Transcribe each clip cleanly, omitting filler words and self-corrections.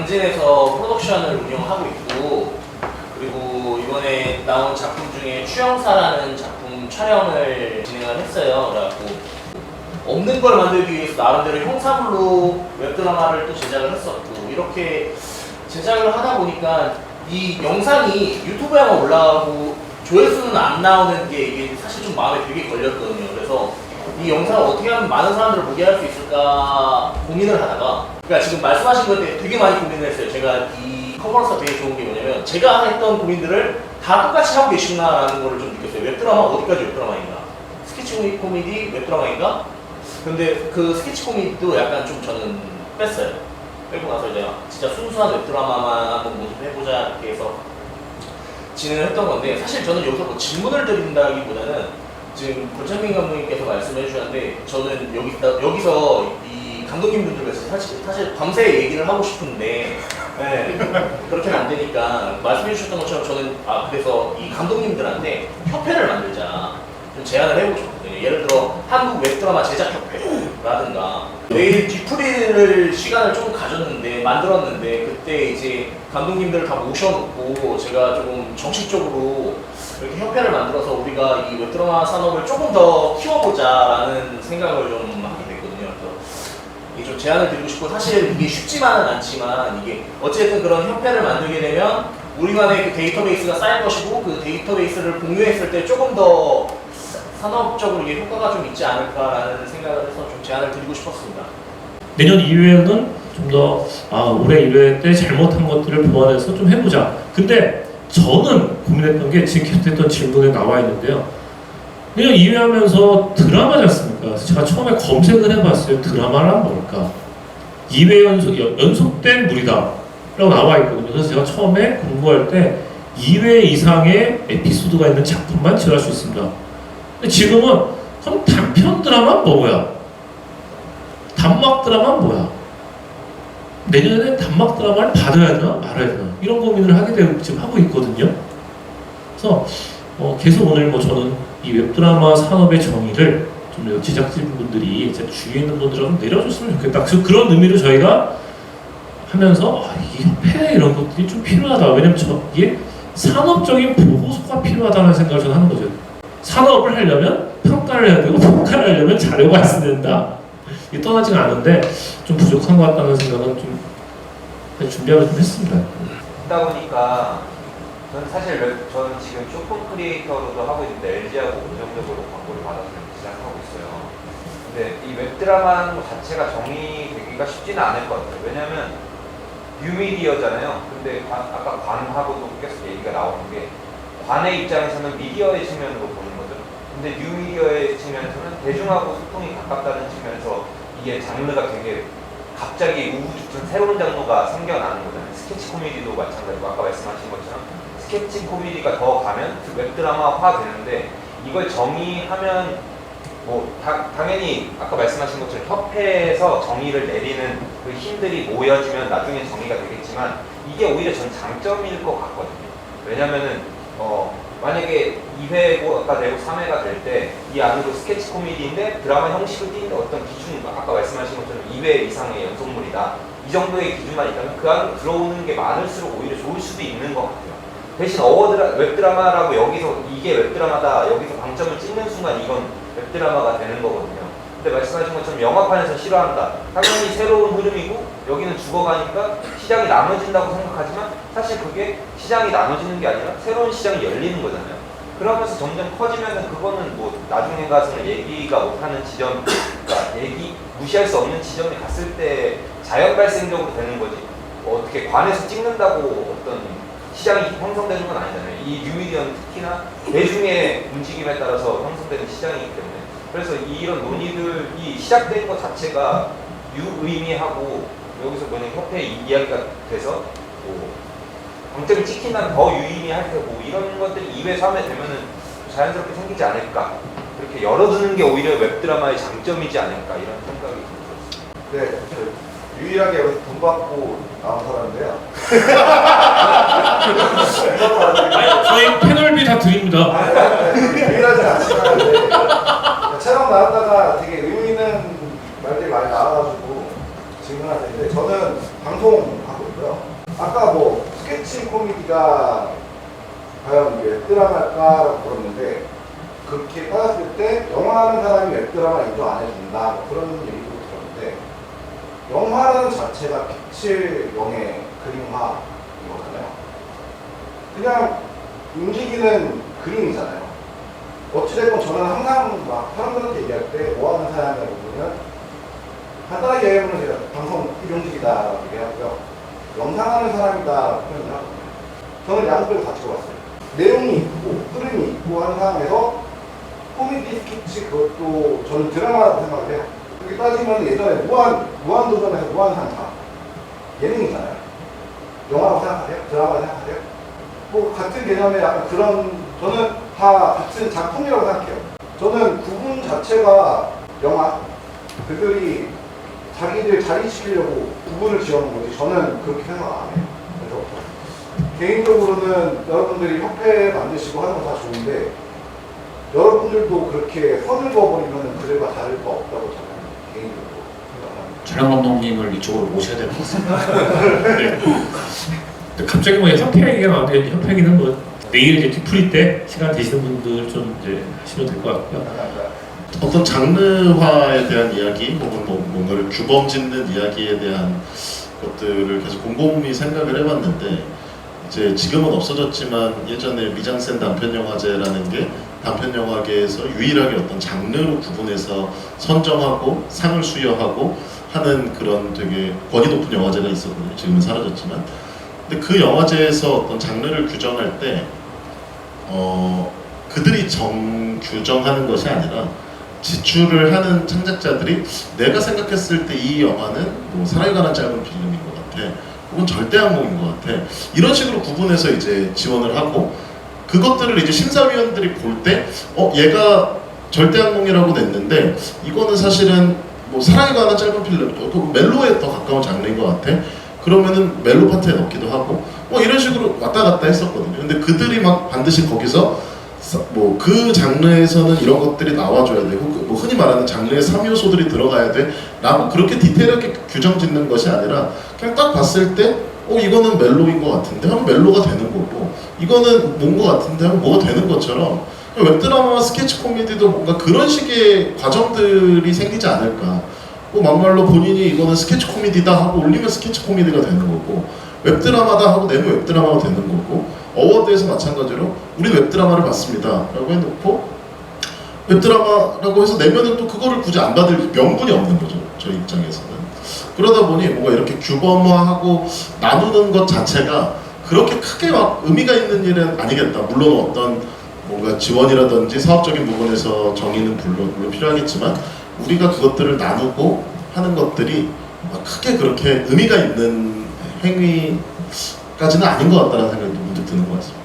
당진에서 프로덕션을 운영하고 있고, 그리고 이번에 나온 작품 중에 추영사라는 작품 촬영을 진행을 했어요. 그래갖고 없는 걸 만들기 위해서 나름대로 형사물로 웹드라마를 또 제작을 했었고, 이렇게 제작을 하다 보니까 이 영상이 유튜브에만 올라가고 조회수는 안 나오는 게 이게 사실 좀 마음에 되게 걸렸거든요. 그래서 이 영상을 어떻게 하면 많은 사람들을 보게 할 수 있을까 고민을 하다가, 그러니까 지금 말씀하신 것에 되게 많이 고민을 했어요. 제가 이 커버런스가 되게 좋은 게 뭐냐면, 제가 했던 고민들을 다 똑같이 하고 계시구나라는 걸 좀 느꼈어요. 웹드라마 어디까지 웹드라마인가? 스케치 코미디 웹드라마인가? 근데 그 스케치 코미디도 약간 좀 저는 뺐어요. 빼고 나서 이제 진짜 순수한 웹드라마만 한번 모집해보자 이렇게 해서 진행을 했던 건데, 사실 저는 여기서 뭐 질문을 드린다기보다는 지금 권창민 감독님께서 말씀해 주셨는데, 저는 여기서 이 감독님분들께서 사실 밤새 얘기를 하고 싶은데, 네, 그렇게는 안 되니까 말씀해 주셨던 것처럼 저는 그래서 이 감독님들한테 협회를 만들자 좀 제안을 해보고 싶거든요. 예를 들어 한국 웹드라마 제작협회라든가, 내일 뒤풀이를 시간을 좀 만들었는데 그때 이제 감독님들을 다 모셔놓고 제가 조금 정식적으로 이렇게 협회를 만들어서 우리가 이 웹드라마 산업을 조금 더 키워보자라는 생각을 좀 하게 됐거든요. 그래서 이게 좀 제안을 드리고 싶고, 사실 이게 쉽지만은 않지만, 이게 어쨌든 그런 협회를 만들게 되면 우리만의 그 데이터베이스가 쌓일 것이고, 그 데이터베이스를 공유했을 때 조금 더 산업적으로 이게 효과가 좀 있지 않을까라는 생각을 해서 좀 제안을 드리고 싶었습니다. 내년 2회는 좀 더 올해 1회 때 잘못한 것들을 보완해서 좀 해보자. 근데 저는 고민했던 게 지금 계속했던 질문에 나와 있는데요. 내년 2회 하면서 드라마지 않습니까? 그래서 제가 처음에 검색을 해봤어요. 드라마란 뭘까? 2회 연속된 무리다 라고 나와 있거든요. 그래서 제가 처음에 공부할 때 2회 이상의 에피소드가 있는 작품만 지어갈 수 있습니다. 근데 지금은 그럼 단편 드라마는 뭐야? 단막 드라마는 뭐야? 내년에는 단막 드라마를 받아야 되나 말아야 되나 이런 고민을 하게 되고 지금 하고 있거든요. 그래서 계속 오늘 저는 이 웹드라마 산업의 정의를 좀 제작진분들이 주위에 있는 분들하고 내려줬으면 좋겠다. 그래서 그런 의미로 저희가 하면서 이 협회 이런 것들이 좀 필요하다. 왜냐면 이게 산업적인 보고서가 필요하다는 생각을 저는 하는 거죠. 산업을 하려면 평가를 해야 되고, 평가를 하려면 자료가 있어야 된다. 이게 떠나지가 않은데 좀 부족한 것 같다는 생각은 좀 준비하고 좀 했습니다. 듣다 보니까 저는 지금 쇼폼 크리에이터로도 하고 있는데 LG하고 긍정적으로 광고를 받아서 제작하고 있어요. 근데 이 웹드라마는 것 자체가 정의되기가 쉽지는 않을 것 같아요. 왜냐하면 뉴미디어잖아요. 근데 아까 관하고도 계속 얘기가 나오는 게, 관의 입장에서는 미디어의 측면으로 보는 거죠. 근데 뉴미디어의 측면에서는 대중하고 소통이 가깝다는 측면에서 이게 장르가 되게 갑자기 우후죽순 새로운 장르가 생겨나는 거잖아요. 스케치 코미디도 마찬가지고, 아까 말씀하신 것처럼 스케치 코미디가 더 가면 웹드라마화 되는데, 이걸 정의하면 당연히 아까 말씀하신 것처럼 협회에서 정의를 내리는 그 힘들이 모여지면 나중에 정의가 되겠지만, 이게 오히려 전 장점일 것 같거든요. 왜냐면은 만약에 2회가 되고 3회가 될 때 이 안으로 스케치 코미디인데 드라마 형식을 띠는 어떤 기준, 아까 말씀하신 것처럼 2회 이상의 연속물이다, 이 정도의 기준만 있다면 그 안으로 들어오는 게 많을수록 오히려 좋을 수도 있는 것 같아요. 대신 웹드라마라고 여기서 이게 웹드라마다 여기서 방점을 찍는 순간 이건 웹드라마가 되는 거거든요. 근데 말씀하신 것처럼 영화판에서 싫어한다, 당연히 새로운 흐름이고 여기는 죽어가니까 시장이 나눠진다고 생각하지만, 사실 그게 시장이 나눠지는 게 아니라 새로운 시장이 열리는 거잖아요. 그러면서 점점 커지면은 그거는 나중에 가서는 얘기가 못하는 지점, 그러니까 무시할 수 없는 지점에 갔을 때 자연 발생적으로 되는 거지, 어떻게 관에서 찍는다고 어떤 시장이 형성되는 건 아니잖아요. 이 뉴미디어는 특히나 대중의 움직임에 따라서 형성되는 시장이기 때문에. 그래서 이런 논의들이 시작된 것 자체가 유의미하고, 여기서 만약 협회 이야기가 돼서 방점이 찍힌다면 더 유의미할 테고, 이런 것들이 2회, 3회 되면은 자연스럽게 생기지 않을까, 그렇게 열어두는 게 오히려 웹드라마의 장점이지 않을까, 이런 생각이 들었습니다. 네, 유일하게 여기서 돈 받고 나온 사람인데요. 저희 패널비 다 드립니다. 유일하지 않지만 촬영 나왔다가 되게 의미 있는 말들이 많이 나와가지고 질문할 텐데, 저는 방송하고 있고요. 아까 뭐 스케치 코미디가 과연 웹드라마일까라고 물었는데 그렇게 따졌을 때 영화하는 사람이 웹드라마 인정 안 해준다 뭐 그런 얘기도 들었는데 영화라는 자체가 빛을 영의 그림화이거든요. 그냥 움직이는 그림이잖아요. 어찌됐건 저는 항상 막 사람들한테 얘기할 때 뭐 하는 사람이라고 보면 간단하게 얘기하면 제가 방송 일용직이다라고 얘기하고요. 영상하는 사람이다 표현을 하거든요. 저는 양쪽을 다 찍어봤어요. 내용이 있고 흐름이 있고 하는 상황에서 코미디 스케치 그것도 저는 드라마라고 생각을 해요. 여기 따지면 예전에 무한도전에서 무한상사 예능이잖아요. 영화라고 생각하세요? 드라마라고 생각하세요? 뭐 같은 개념의 약간 그런 저는 다 같은 작품이라고 생각해요. 저는 구분 자체가 영화 그들이 자기들 자리시키려고 구분을 지어놓은 거지 저는 그렇게 생각 안 해요. 그래서 개인적으로는 여러분들이 협회 만드시고 하는 거 다 좋은데 여러분들도 그렇게 선을 그어버리면 그들과 다를 거 없다고 저는 개인적으로 생각합니다. 촬영 감독님을 이쪽으로 모셔야 될 것 같습니다. 네. 근데 갑자기 뭐 협회 얘기가 나오는데 협회기는 뭐 내일 이제 뒤풀이 때 시간 되시는 분들 좀 이제 하시면 될 것 같고요. 어떤 장르화에 대한 이야기 혹은 뭔가를 규범짓는 이야기에 대한 것들을 계속 곰곰이 생각을 해봤는데 이제 지금은 없어졌지만 예전에 미장센 단편영화제라는 게 단편영화계에서 유일하게 어떤 장르로 구분해서 선정하고 상을 수여하고 하는 그런 되게 권위 높은 영화제가 있었거든요. 지금은 사라졌지만 근데 그 영화제에서 어떤 장르를 규정할 때 그들이 규정하는 것이 아니라 지출을 하는 창작자들이 내가 생각했을 때 이 영화는 뭐 사랑에 관한 짧은 필름인 것 같아 혹은 절대항공인 것 같아 이런 식으로 구분해서 이제 지원을 하고 그것들을 이제 심사위원들이 볼 때 얘가 절대항공이라고 냈는데 이거는 사실은 뭐 사랑에 관한 짧은 필름 멜로에 더 가까운 장르인 것 같아 그러면은 멜로 파트에 넣기도 하고 뭐 이런 식으로 왔다 갔다 했었거든요. 근데 그들이 막 반드시 거기서 뭐 그 장르에서는 이런 것들이 나와줘야 되고 뭐 흔히 말하는 장르의 3요소들이 들어가야 돼 라고 그렇게 디테일하게 규정 짓는 것이 아니라 그냥 딱 봤을 때 이거는 멜로인 것 같은데 하면 멜로가 되는 거고 이거는 뭔 것 같은데 하면 뭐가 되는 것처럼 웹드라마와 스케치 코미디도 뭔가 그런 식의 과정들이 생기지 않을까 막말로 본인이 이거는 스케치 코미디다 하고 올리면 스케치 코미디가 되는 거고 웹드라마다 하고 내면 웹드라마가 되는 거고 어워드에서 마찬가지로 우리 웹드라마를 봤습니다 라고 해놓고 웹드라마라고 해서 내면은 또 그거를 굳이 안 받을 명분이 없는 거죠 저희 입장에서는. 그러다 보니 뭔가 이렇게 규범화하고 나누는 것 자체가 그렇게 크게 막 의미가 있는 일은 아니겠다. 물론 어떤 뭔가 지원이라든지 사업적인 부분에서 정의는 물론 필요하겠지만 우리가 그것들을 나누고 하는 것들이 막 크게 그렇게 의미가 있는 행위까지는 아닌 것 같다는 생각이 문득 드는 것 같습니다.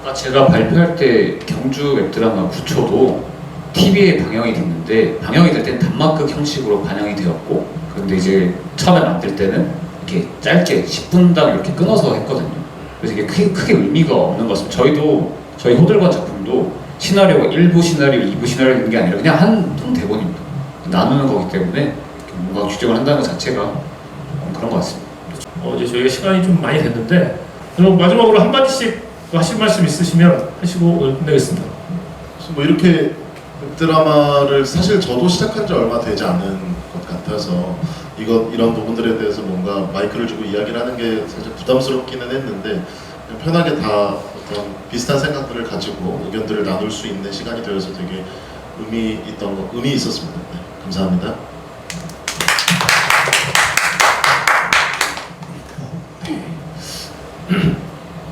아까 제가 발표할 때 경주 웹드라마 9초도 TV에 방영이 됐는데 방영이 될 때는 단막극 형식으로 반영이 되었고 그런데 이제 처음에 만들 때는 이렇게 짧게 10분당 이렇게 끊어서 했거든요. 그래서 이게 크게 의미가 없는 것 같습니다. 저희 호들관 작품도 시나리오가 1부 시나리오, 2부 시나리오 있는 게 아니라 그냥 한 대본입니다. 나누는 거기 때문에 뭔가 규정을 한다는 것 자체가 그런 것 같습니다. 이제 저희가 시간이 좀 많이 됐는데 그럼 마지막으로 한 마디씩 하실 말씀 있으시면 하시고 오늘 끝내겠습니다. 그래서 뭐 이렇게 웹드라마를 사실 저도 시작한 지 얼마 되지 않은 것 같아서 이런 부분들에 대해서 뭔가 마이크를 주고 이야기를 하는 게 사실 부담스럽기는 했는데 편하게 다 어떤 비슷한 생각들을 가지고 의견들을 나눌 수 있는 시간이 되어서 되게 의미 있었습니다. 네, 감사합니다.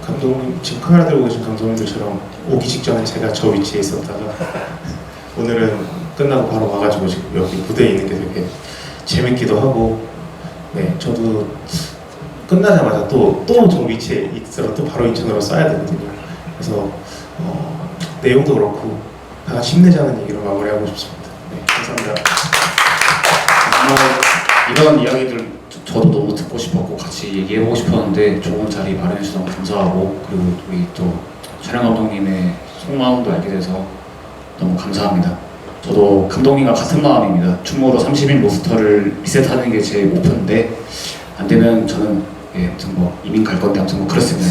감독님 지금 카메라 들고 계신 감독님들처럼 오기 직전에 제가 저 위치에 있었다가 오늘은 끝나고 바로 와가지고 지금 여기 무대에 있는 게 되게 재밌기도 하고 네 저도 끝나자마자 또 저 위치에 있어서 또 바로 인천으로 써야 되거든요. 그래서 내용도 그렇고 다 같이 힘내자는 얘기로 마무리하고 싶습니다. 네 감사합니다. 이런 이야기들 저도 너무 듣고 싶었고 같이 얘기해보고 싶었는데 좋은 자리 마련해주셔서 너무 감사하고 그리고 우리 또 촬영 감독님의 속마음도 알게 돼서 너무 감사합니다. 저도 감독님과 같은 마음입니다. 충무로 30인 로스터를 리셋하는 게 제 목표인데 안 되면 저는 예, 아무튼 뭐 이민 갈 건데 아무튼 뭐 그렇습니다.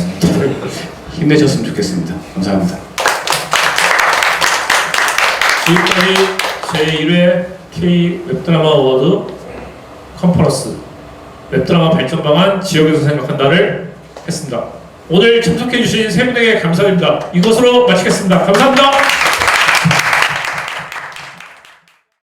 힘내셨으면 좋겠습니다. 감사합니다. 지금까지 제1회 K 웹드라마 어워드 컨퍼런스 웹드라마 발전 방안 지역에서 생각한다를 했습니다. 오늘 참석해주신 세 분에게 감사드립니다. 이것으로 마치겠습니다. 감사합니다.